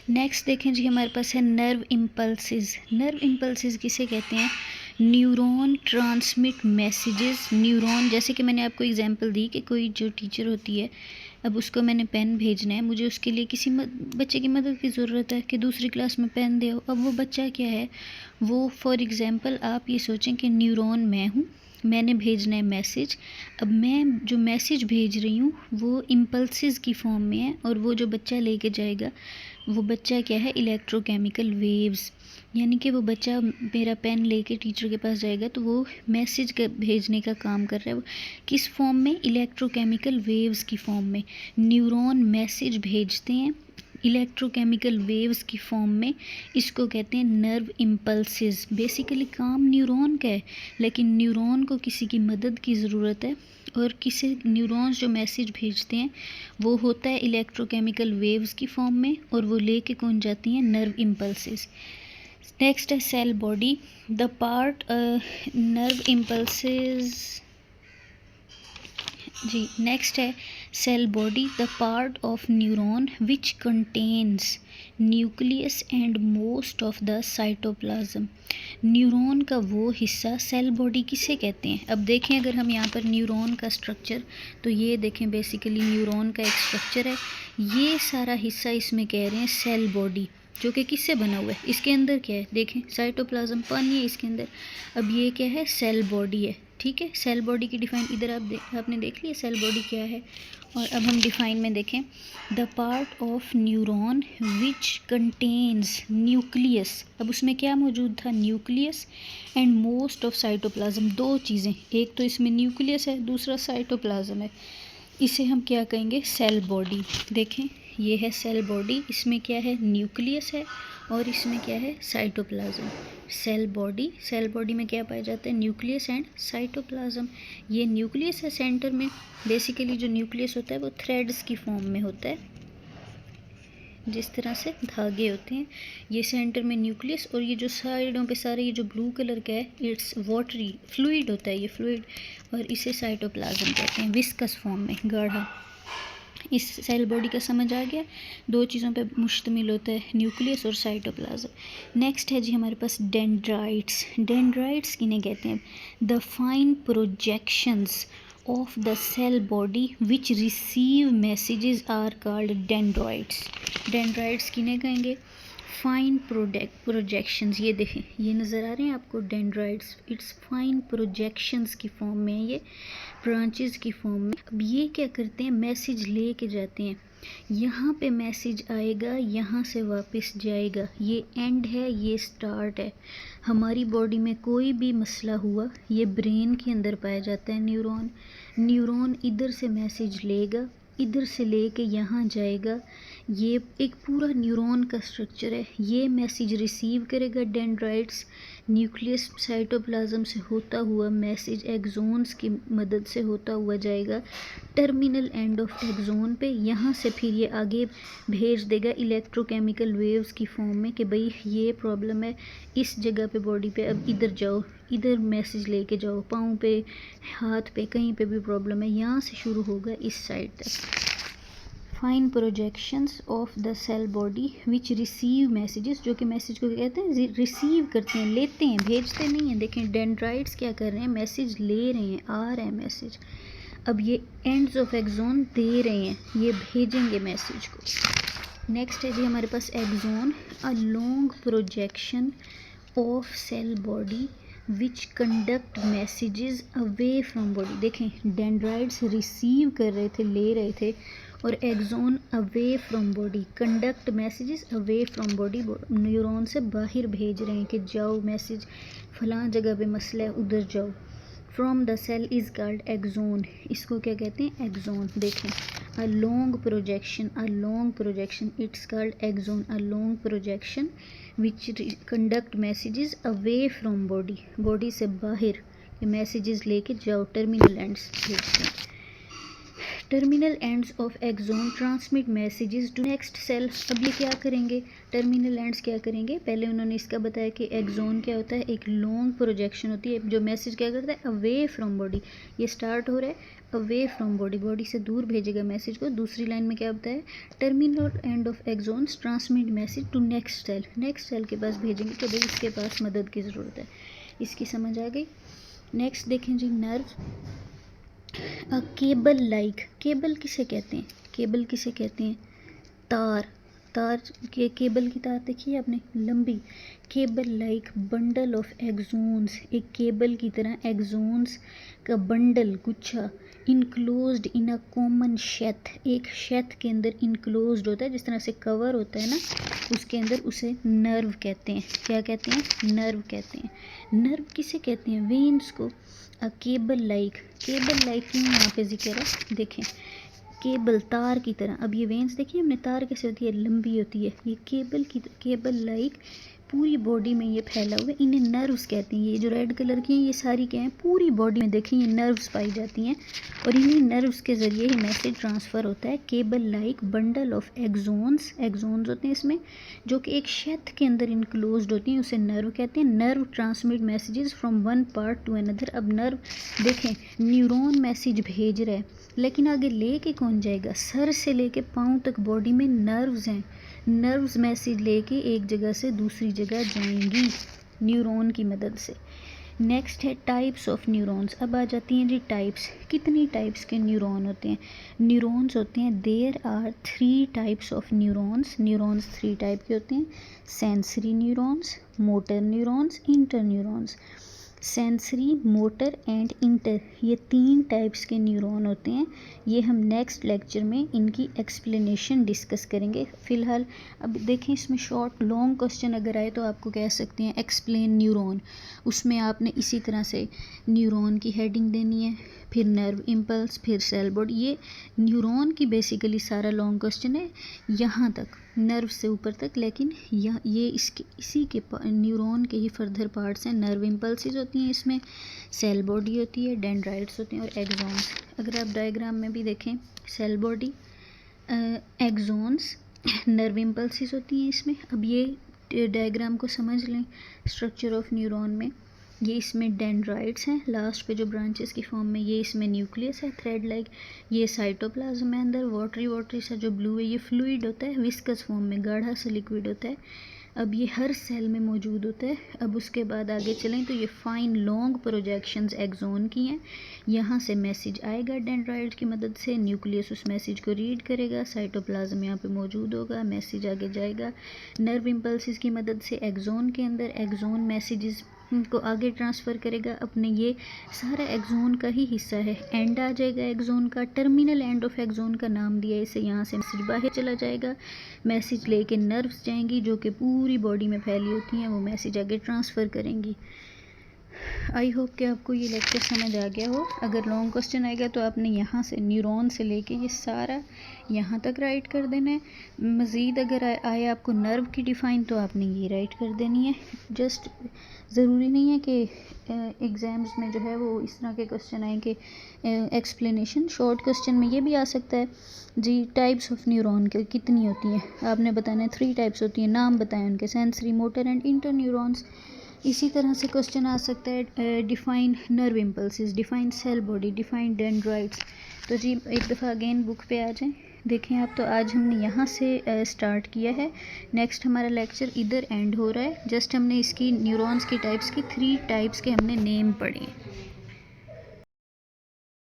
Next देखें जी, हमारे पास है नर्व इम्पल्सिस। नर्व इम्पल्सिस किसे कहते हैं? Neuron transmit messages. न्यूरॉन, जैसे कि मैंने आपको एग्जांपल दी कि कोई जो टीचर होती है, अब उसको मैंने पेन भेजना है, मुझे उसके लिए किसी बच्चे की मदद की ज़रूरत है कि दूसरी क्लास में पेन दे। अब वो बच्चा क्या है, वो फॉर एग्ज़ाम्पल आप ये सोचें कि न्यूरॉन मैं हूँ, मैंने भेजना है मैसेज। अब मैं जो मैसेज भेज रही हूँ वो इम्पल्सिस की फॉर्म में है, और वो जो बच्चा लेके जाएगा वो बच्चा क्या है, इलेक्ट्रोकेमिकल वेव्स। यानी कि वो बच्चा मेरा पेन लेके टीचर के पास जाएगा तो वो मैसेज भेजने का काम कर रहा है। वो किस फॉर्म में? इलेक्ट्रोकेमिकल वेव्स की फॉर्म में। न्यूरॉन मैसेज भेजते हैं इलेक्ट्रोकेमिकल वेव्स की फॉर्म में। इसको कहते हैं नर्व इम्पल्सिस। बेसिकली काम न्यूरॉन का है, लेकिन न्यूरॉन को किसी की मदद की ज़रूरत है, और किसी न्यूरॉन्स जो मैसेज भेजते हैं वो होता है इलेक्ट्रोकेमिकल वेव्स की फॉर्म में, और वो लेके कौन जाती हैं? Nerve impulses. नेक्स्ट है cell body. The part nerve impulses जी। नेक्स्ट है cell body, the part of neuron which contains nucleus and most of the cytoplasm. Neuron का वो हिस्सा, सेल बॉडी किसे कहते हैं? अब देखें, अगर हम यहाँ पर न्यूरॉन का स्ट्रक्चर, तो ये देखें बेसिकली न्यूरॉन का एक स्ट्रक्चर है। ये सारा हिस्सा इसमें कह रहे हैं सेल बॉडी, जो कि किससे बना हुआ है? इसके अंदर क्या है, देखें साइटोप्लाज्म, पानी है इसके अंदर। अब ये क्या है? सेल बॉडी है। ठीक है, सेल बॉडी की डिफाइन इधर आपने देख लिया सेल बॉडी क्या है। और अब हम डिफाइन में देखें, the part of neuron which contains nucleus. अब उसमें क्या मौजूद था? Nucleus and most of cytoplasm. दो चीज़ें, एक तो इसमें न्यूक्लियस है, दूसरा साइटोप्लाज्म है। इसे हम क्या कहेंगे? Cell body. देखें ये है सेल बॉडी, इसमें क्या है? न्यूक्लियस है, और इसमें क्या है? Cytoplasm. Cell body, cell body में क्या पाया जाता है? Nucleus and cytoplasm. ये न्यूक्लियस है सेंटर में। बेसिकली जो न्यूक्लियस होता है वो थ्रेड्स की फॉर्म में होता है, जिस तरह से धागे होते हैं। ये सेंटर में न्यूक्लियस, और ये जो साइडों पे सारे ये जो ब्लू कलर का है, इट्स वाटरी फ्लूइड होता है ये फ्लूइड, और इसे साइटोप्लाज्म कहते हैं, विस्कस फॉर्म में, गाढ़ा। इस सेल बॉडी का समझ आ गया? दो चीज़ों पे मुश्तमिल होता है, न्यूक्लियस और साइटोप्लाज्म। नेक्स्ट है जी हमारे पास डेंड्राइट्स। डेंड्राइट्स किन्हें कहते हैं? The fine projections of the cell body which receive messages are called dendrites. Dendrites किन्हें कहेंगे? Fine projections. ये देखें, ये नज़र आ रहे हैं आपको डेंड्राइट्स, इट्स फाइन प्रोजेक्शंस की फॉर्म में है, ये ब्रांचेस की फॉर्म में। अब ये क्या करते हैं? मैसेज ले के जाते हैं। यहाँ पे मैसेज आएगा, यहाँ से वापस जाएगा। ये एंड है, ये स्टार्ट है। हमारी बॉडी में कोई भी मसला हुआ, ये ब्रेन के अंदर पाया जाता है न्यूरॉन। न्यूरॉन इधर से मैसेज लेगा, इधर से लेके यहाँ जाएगा। ये एक पूरा न्यूरॉन का स्ट्रक्चर है। ये मैसेज रिसीव करेगा डेंड्राइट्स, न्यूक्लियस साइटोप्लाज्म से होता हुआ मैसेज एक्सोन्स की मदद से होता हुआ जाएगा टर्मिनल एंड ऑफ एक्सोन पे। यहाँ से फिर ये आगे भेज देगा इलेक्ट्रोकेमिकल वेव्स की फॉर्म में कि भाई ये प्रॉब्लम है इस जगह पे बॉडी पे, अब इधर जाओ, इधर मैसेज लेके जाओ, पाँव पे, हाथ पे, कहीं पे भी प्रॉब्लम है, यहाँ से शुरू होगा इस साइड तक। Fine projections of the cell body which receive messages, जो कि मैसेज को कहते हैं रिसीव करते हैं, लेते हैं, भेजते नहीं हैं। देखें डेंड्राइट्स क्या कर रहे हैं? मैसेज ले रहे हैं, आ रहा है मैसेज। अब ये एंड्स ऑफ एक्सोन दे रहे हैं, ये भेजेंगे मैसेज को। नेक्स्ट है जी हमारे पास axon, a long projection of cell body which conduct messages away from body. देखें डेंड्राइट्स रिसीव कर रहे थे, ले रहे थे, और axon away from body, conduct messages away from body, neuron से बाहर भेज रहे हैं कि जाओ मैसेज फलां जगह पे मसला है, उधर जाओ। From the cell is called axon. इसको क्या कहते हैं? एक्सोन। देखें a long projection it's called axon, a long projection which conduct messages away from body, body से बाहर मैसेजेस लेके जाओ, टर्मिनल एंड्स भेजते हैं। Terminal ends of axon transmit messages to next cell. अब ये क्या करेंगे? टर्मिनल एंड्स क्या करेंगे? पहले उन्होंने इसका बताया कि एक्सोन क्या होता है, एक लॉन्ग प्रोजेक्शन होती है जो मैसेज क्या करता है? Away from body. ये स्टार्ट हो रहा है, अवे फ्रॉम बॉडी, बॉडी से दूर भेजेगा मैसेज को। दूसरी लाइन में क्या होता है, terminal end of axons transmit message to next cell, next cell के पास भेजेंगे कि भाई इसके पास मदद की ज़रूरत है। इसकी समझ आ गई। नेक्स्ट देखें जी, nerve. A cable like, cable किसे कहते हैं, केबल किसे कहते हैं, तार, तार के केबल की तार देखी है आपने, लंबी। Cable like bundle of exons, एक केबल की तरह एक्सोन्स का बंडल, गुच्छा, enclosed in a common Sheth, एक शेथ के अंदर इनक्लोज्ड होता है, जिस तरह से कवर होता है ना, उसके अंदर, उसे नर्व कहते हैं। क्या कहते हैं, नर्व कहते हैं। नर्व किसे कहते हैं, वेन्स को। अ केबल लाइक, केबल लाइक क्यों यहाँ पे जिक्र है, देखें, केबल तार की तरह। अब ये वेन्स देखिए हमने, तार कैसे होती है, लंबी होती है, ये केबल की, केबल लाइक पूरी बॉडी में ये फैला हुआ है, इन्हें नर्व्स कहते हैं। ये जो रेड कलर की हैं ये सारी क्या हैं, पूरी बॉडी में देखें ये नर्व्स पाई जाती हैं, और इन्हीं नर्व्स के ज़रिए ही मैसेज ट्रांसफ़र होता है। Cable like bundle of exons, exons होते हैं इसमें, जो कि एक शेथ के अंदर इनक्लोज्ड होती हैं, उसे नर्व कहते हैं। Nerve transmit messages from one part two another. अब नर्व देखें, न्यूरॉन मैसेज भेज रहा है, लेकिन आगे लेके कौन जाएगा, सर से लेके पाँव तक बॉडी में नर्व्स हैं, नर्व्स मैसेज लेके एक जगह से दूसरी जगह जाएंगी न्यूरॉन की मदद से। नेक्स्ट है टाइप्स ऑफ न्यूरॉन्स। अब आ जाती हैं जी टाइप्स, कितनी टाइप्स के न्यूरॉन होते हैं, न्यूरॉन्स होते हैं, there are 3 types of neurons, neurons 3 type के होते हैं, sensory neurons, motor neurons, inter neurons. Sensory, motor and inter, ये 3 टाइप्स के न्यूरॉन होते हैं। ये हम नेक्स्ट लेक्चर में इनकी एक्सप्लेनेशन डिस्कस करेंगे। फ़िलहाल अब देखें, इसमें शॉर्ट लॉन्ग क्वेश्चन अगर आए तो आपको कह सकते हैं एक्सप्लेन न्यूरॉन, उसमें आपने इसी तरह से न्यूरॉन की हेडिंग देनी है, फिर नर्व इम्पल्स, फिर सेल बॉडी। ये न्यूरॉन की बेसिकली सारा लॉन्ग क्वेश्चन है यहाँ तक, नर्व से ऊपर तक, लेकिन ये इसके इसी के न्यूरॉन के ही फर्दर पार्ट्स हैं। नर्व इम्पल्सिस होती हैं इसमें, सेल बॉडी होती है, डेंड्राइट्स होते हैं, और एक्सॉन्स। अगर आप डायग्राम में भी देखें, cell body, axons, nerve impulses होती हैं इसमें। अब ये डायग्राम को समझ लें, स्ट्रक्चर ऑफ न्यूरॉन में ये इसमें डेंड्राइट्स हैं, लास्ट पे जो ब्रांचेस की फॉर्म में, ये इसमें न्यूक्लियस है थ्रेड लाइक, ये साइटोप्लाज्म है अंदर, वाटरी वाटरी सा जो ब्लू है ये फ्लूइड होता है, विस्कस फॉर्म में गाढ़ा सा लिक्विड होता है। अब ये हर सेल में मौजूद होता है। अब उसके बाद आगे चलें तो ये फाइन लॉन्ग प्रोजेक्शंस एक्सोन की हैं, यहाँ से मैसेज आएगा डेंड्राइट की मदद से, न्यूक्लियस उस मैसेज को रीड करेगा, साइटोप्लाज्म यहाँ पे मौजूद होगा, मैसेज आगे जाएगा नर्व इम्पल्सिस की मदद से एक्सोन के अंदर, एक्सोन मैसेजेस को आगे ट्रांसफ़र करेगा अपने, ये सारा एक्सोन का ही हिस्सा है। एंड आ जाएगा एक्सोन का, टर्मिनल एंड ऑफ एक्सोन का नाम दिया इसे, यहाँ से मैसेज बाहर चला जाएगा, मैसेज लेके नर्व्स जाएंगी जो कि पूरी बॉडी में फैली होती हैं, वो मैसेज आगे ट्रांसफ़र करेंगी। आई होप कि आपको ये लेक्चर समझ आ गया हो। अगर लॉन्ग क्वेश्चन आएगा तो आपने यहाँ से न्यूरॉन से लेके ये सारा यहाँ तक राइट कर देना है। मज़ीद अगर आए आपको नर्व की डिफ़ाइन तो आपने ये राइट कर देनी है। जस्ट ज़रूरी नहीं है कि एग्ज़ाम्स में जो है वो इस तरह के क्वेश्चन आए कि एक्सप्लेनेशन, शॉर्ट क्वेश्चन में ये भी आ सकता है जी। टाइप्स ऑफ न्यूरॉन के कितनी होती हैं आपने बताना है, 3 टाइप्स होती हैं, नाम बताएं उनके, sensory, motor and inter neurons. इसी तरह से क्वेश्चन आ सकता है define nerve impulses, define cell body, define dendrites. तो जी एक दफ़ा अगेन बुक पे आ जाएं, देखें आप। तो आज हमने यहाँ से स्टार्ट किया है, नेक्स्ट हमारा लेक्चर इधर एंड हो रहा है। जस्ट हमने इसकी न्यूरॉन्स की टाइप्स की 3 टाइप्स के हमने नेम पढ़े हैं।